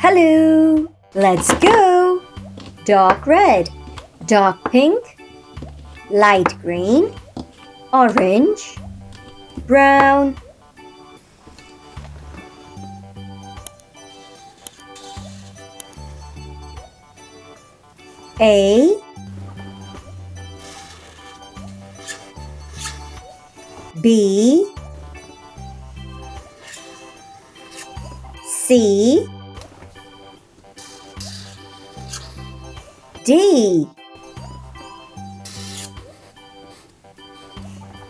Hello! Let's go! Dark red, dark pink, light green, orange, brown. A, B, C, D,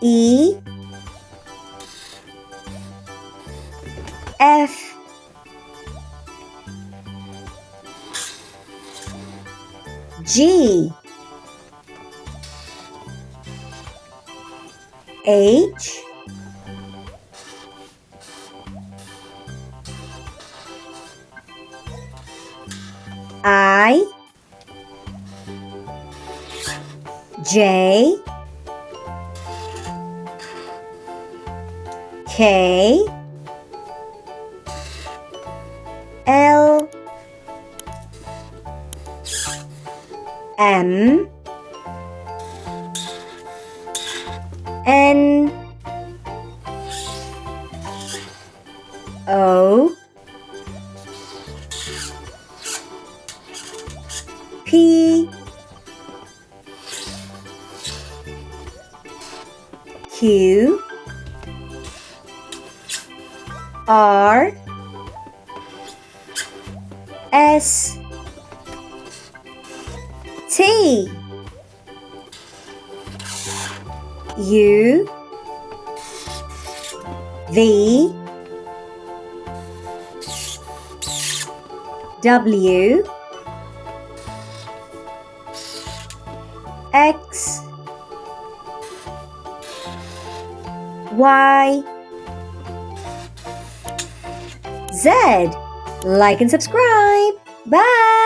E, F, G, H, I, J, K, L, M, N, O, P, Q, R, S, T, U, V, W, X, Y, Z. Like and subscribe. Bye.